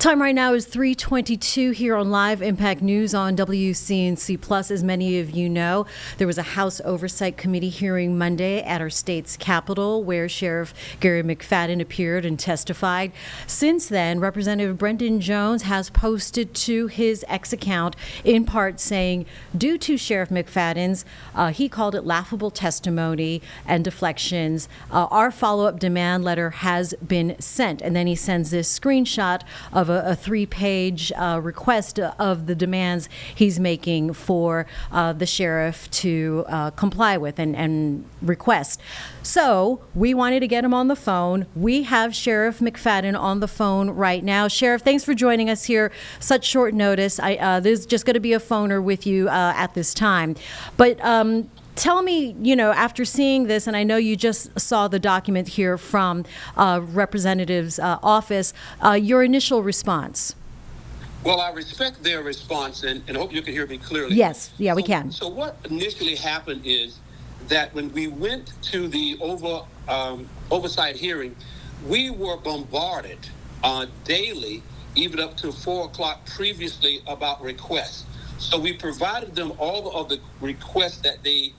Time right now is 3:22 here on Live Impact News on WCNC Plus. As many of you know, there was a House Oversight Committee hearing Monday at our state's capitol where Sheriff Garry McFadden appeared and testified. Since then, Representative Brendan Jones has posted to his X account in part saying, due to Sheriff McFadden's, he called it laughable testimony and deflections, our follow-up demand letter has been sent. And then he sends this screenshot of a three-page request of the demands he's making for the sheriff to comply with and request. So we wanted to get him on the phone. We have Sheriff McFadden on the phone right now. Sheriff, thanks for joining us here. Such short notice. There's just going to be a phoner with you at this time. But tell me, after seeing this, and I know you just saw the document here from Representative's office, your initial response. Well, I respect their response, and I hope you can hear me clearly. Yes, yeah, we can. So what initially happened is that when we went to the oversight hearing, we were bombarded daily, even up to 4 o'clock previously, about requests. So we provided them all of the requests that they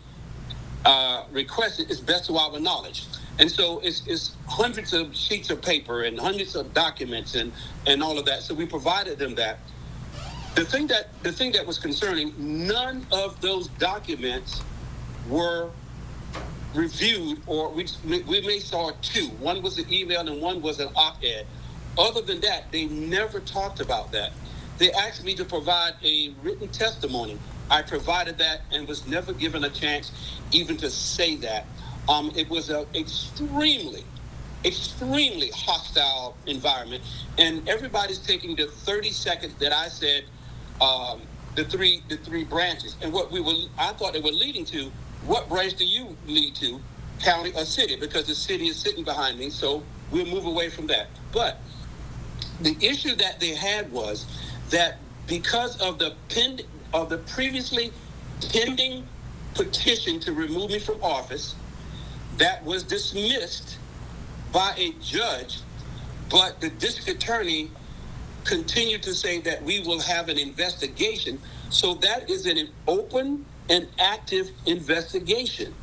requested as best to our knowledge. And so it's hundreds of sheets of paper and hundreds of documents and all of that. So we provided them that. The thing that was concerning, none of those documents were reviewed, or we may saw two. One was an email and one was an op-ed. Other than that, they never talked about that. They asked me to provide a written testimony. I provided that and was never given a chance even to say that. It was an extremely hostile environment, and everybody's taking the 30 seconds that I said, the three branches, and I thought they were leading to. What branch do you lead to, county or city? Because the city is sitting behind me, so we'll move away from that. But the issue that they had was that because of the previously pending petition to remove me from office, that was dismissed by a judge, but the district attorney continued to say that we will have an investigation. So that is an open and active investigation.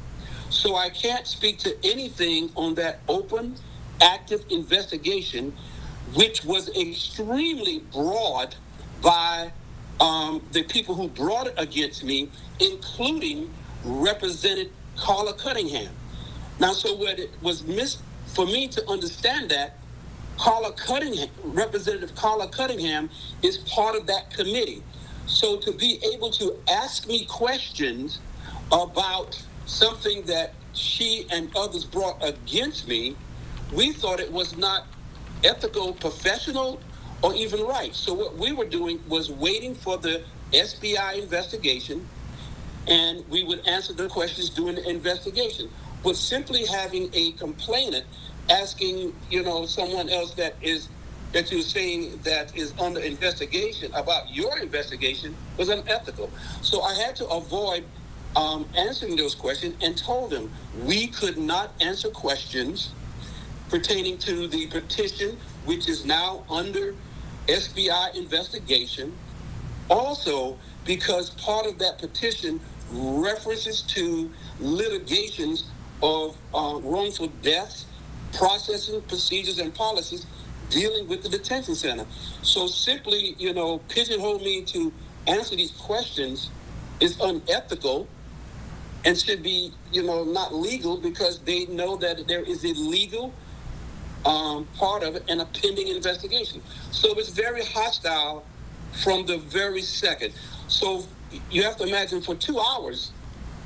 So I can't speak to anything on that open, active investigation, which was extremely broad by the people who brought it against me, including Representative Carla Cunningham. Now, so what it was missed for me to understand that Representative Carla Cunningham is part of that committee. So to be able to ask me questions about something that she and others brought against me, we thought it was not ethical, professional, or even right. So what we were doing was waiting for the SBI investigation, and we would answer the questions during the investigation. But simply having a complainant asking, someone else that you're saying that is under investigation about your investigation was unethical. So I had to avoid answering those questions and told them we could not answer questions pertaining to the petition, which is now under SBI investigation. Also, because part of that petition references to litigations of wrongful deaths, processing procedures and policies dealing with the detention center. So simply, pigeonhole me to answer these questions is unethical and should be, not legal, because they know that there is a legal part of it and a pending investigation. So it's very hostile from the very second. So you have to imagine for 2 hours,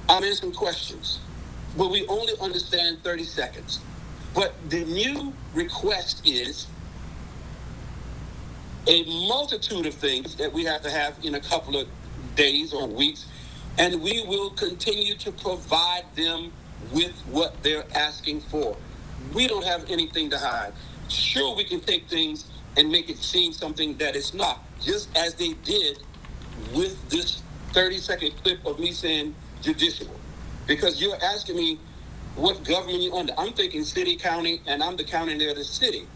I'm answering questions, but we only understand 30 seconds. But the new request is a multitude of things that we have to have in a couple of days or weeks, and we will continue to provide them with what they're asking for. We don't have anything to hide. Sure, we can take things and make it seem something that it's not, just as they did with this 30-second clip of me saying judicial. Because you're asking me what government you're under. I'm thinking city, county, and I'm the county near the city.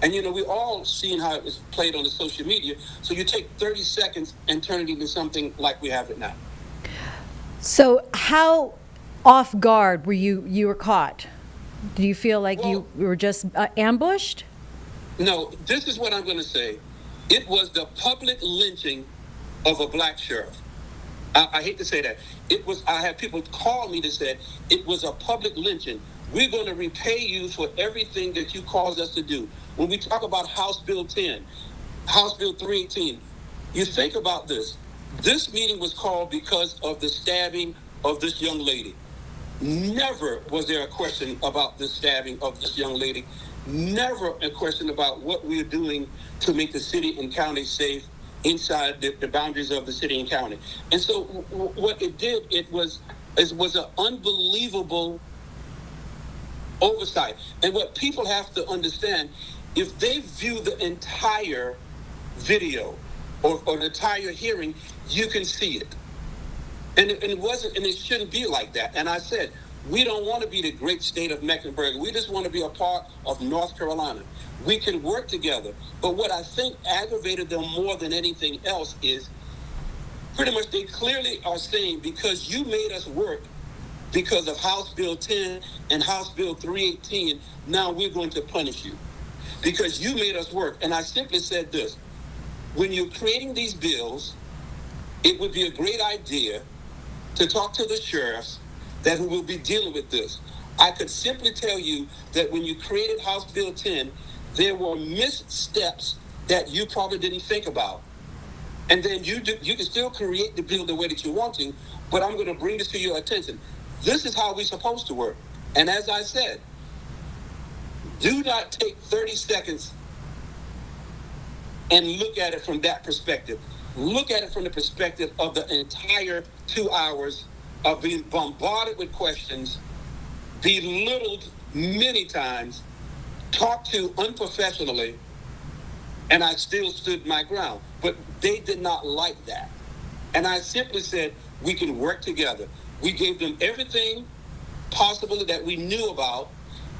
And, we all seen how it was played on the social media. So you take 30 seconds and turn it into something like we have it now. So how off guard were you were caught? Do you feel like you were just ambushed? No, this is what I'm going to say. It was the public lynching of a black sheriff. I hate to say that. I had people call me that said it was a public lynching. We're going to repay you for everything that you caused us to do. When we talk about House Bill 10, House Bill 318, you think about this. This meeting was called because of the stabbing of this young lady. Never was there a question about the stabbing of this young lady. Never a question about what we're doing to make the city and county safe inside the boundaries of the city and county. And so what it did, it was an unbelievable oversight. And what people have to understand, if they view the entire video or the entire hearing, you can see it. And it wasn't, and it shouldn't be like that. And I said, we don't want to be the great state of Mecklenburg. We just want to be a part of North Carolina. We can work together. But what I think aggravated them more than anything else is pretty much they clearly are saying, because you made us work because of House Bill 10 and House Bill 318, now we're going to punish you because you made us work. And I simply said this: when you're creating these bills, it would be a great idea to talk to the sheriffs that who will be dealing with this. I could simply tell you that when you created House Bill 10, there were missteps that you probably didn't think about. And then you can still create the bill the way that you want to, but I'm going to bring this to your attention. This is how we're supposed to work. And as I said, do not take 30 seconds and look at it from that perspective. Look at it from the perspective of the entire 2 hours of being bombarded with questions, belittled many times, talked to unprofessionally, and I still stood my ground. But they did not like that. And I simply said, we can work together. We gave them everything possible that we knew about,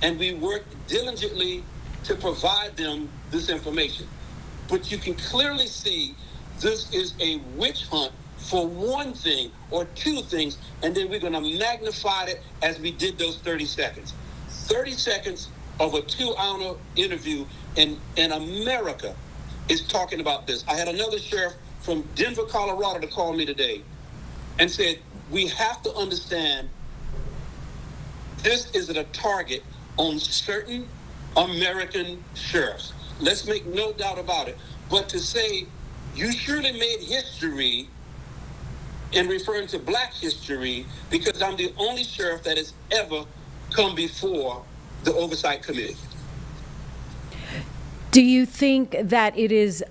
and we worked diligently to provide them this information. But you can clearly see this is a witch hunt for one thing or two things, and then we're going to magnify it as we did those 30 seconds. 30 seconds of a 2-hour interview in America is talking about this. I had another sheriff from Denver, Colorado to call me today and said, we have to understand this is a target on certain American sheriffs. Let's make no doubt about it. But to say you surely made history in referring to black history because I'm the only sheriff that has ever come before the Oversight Committee. Do you think that it is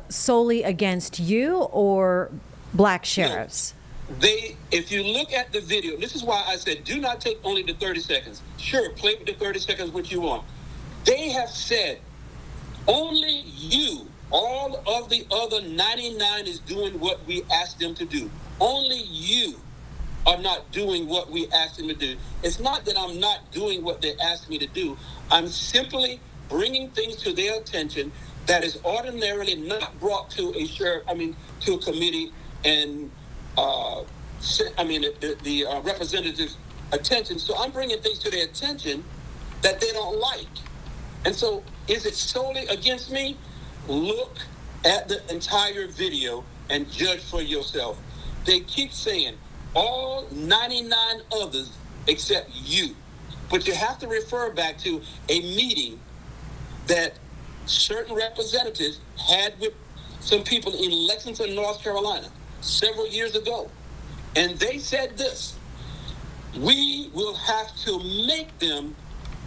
solely against you or black sheriffs? No. If you look at the video, this is why I said, do not take only the 30 seconds. Sure, play with the 30 seconds what you want. They have said, only you, all of the other 99 is doing what we asked them to do. Only you are not doing what we asked them to do. It's not that I'm not doing what they asked me to do. I'm simply bringing things to their attention that is ordinarily not brought to to a committee and the representatives' attention. So I'm bringing things to their attention that they don't like. And so is it solely against me? Look at the entire video and judge for yourself. They keep saying all 99 others except you. But you have to refer back to a meeting that certain representatives had with some people in Lexington, North Carolina, several years ago. And they said this: we will have to make them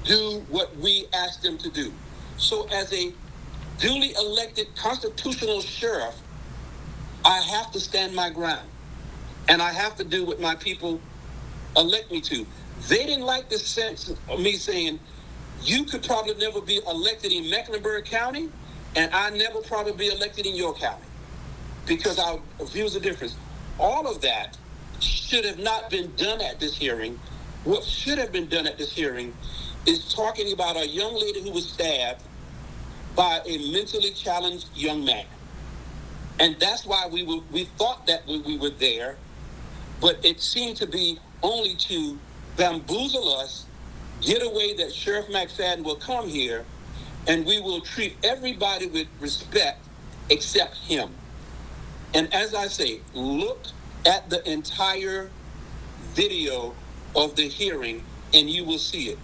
do what we asked them to do. So as a duly elected constitutional sheriff, I have to stand my ground. And I have to do what my people elect me to. They didn't like the sense of me saying, you could probably never be elected in Mecklenburg County, and I never probably be elected in your county, because our views are different. All of that should have not been done at this hearing. What should have been done at this hearing is talking about a young lady who was stabbed by a mentally challenged young man. And that's why we thought that we were there, but it seemed to be only to bamboozle us, get away that Sheriff McFadden will come here, and we will treat everybody with respect except him. And as I say, look at the entire video of the hearing, and you will see it.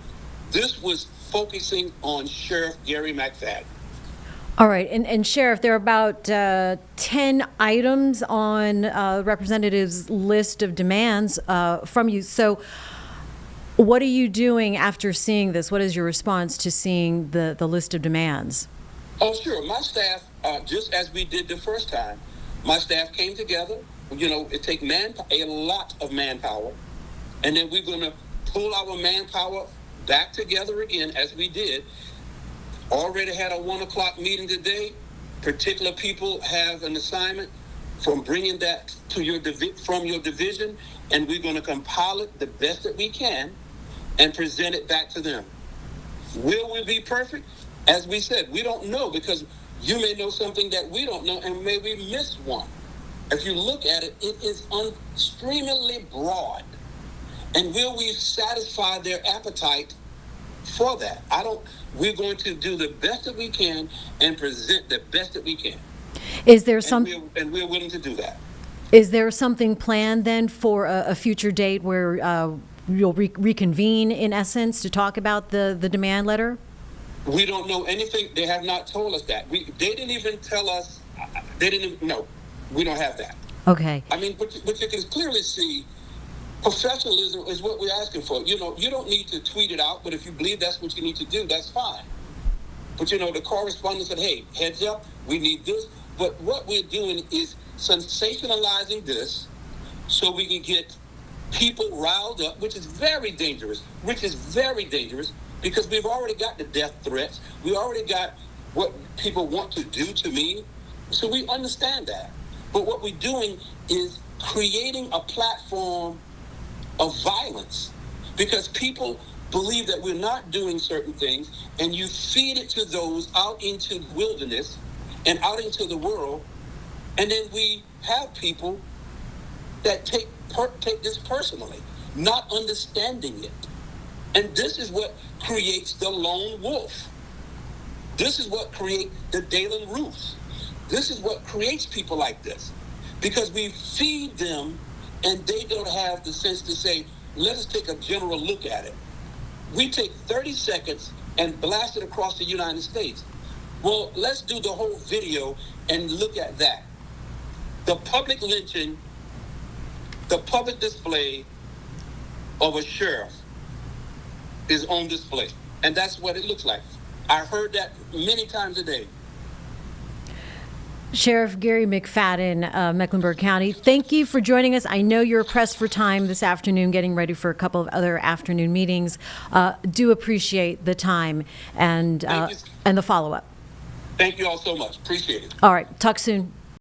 This was focusing on Sheriff Garry McFadden. All right. And Sheriff, there are about 10 items on Representative's list of demands from you. So what are you doing after seeing this? What is your response to seeing the list of demands? Oh, sure. My staff, just as we did the first time, my staff came together. You know, it takes a lot of manpower. And then we're going to pull our manpower back together again, as we did. Already had a 1 o'clock meeting today. Particular people have an assignment from bringing that to from your division, and we're going to compile it the best that we can and present it back to them. Will we be perfect? As we said, we don't know, because you may know something that we don't know, and maybe miss one. If you look at it, it is extremely broad. And will we satisfy their appetite for that? We're going to do the best that we can and present the best that we can. Is there and we're willing to do that. Is there something planned then for a future date where you'll reconvene, in essence, to talk about the demand letter? We don't know anything. They have not told us that. They didn't even tell us. They didn't even know. We don't have that. Okay. I mean, but you can clearly see professionalism is what we're asking for. You know, you don't need to tweet it out, but if you believe that's what you need to do, that's fine. But, you know, the correspondent said, hey, heads up, we need this. But what we're doing is sensationalizing this so we can get people riled up, which is very dangerous, because we've already got the death threats. We already got what people want to do to me. So we understand that. But what we're doing is creating a platform of violence, because people believe that we're not doing certain things, and you feed it to those out into the wilderness and out into the world, and then we have people that take this personally, not understanding it. And this is what creates the lone wolf. This is what creates the Dalen Roofs. This is what creates people like this, because we feed them and they don't have the sense to say, let us take a general look at it. We take 30 seconds and blast it across the United States. Well, let's do the whole video and look at that. The public lynching, the public display of a sheriff is on display. And that's what it looks like. I heard that many times a day. Sheriff Garry McFadden, Mecklenburg County, thank you for joining us. I know you're pressed for time this afternoon, getting ready for a couple of other afternoon meetings. Do appreciate the time and the follow-up. Thank you all so much. Appreciate it. All right. Talk soon.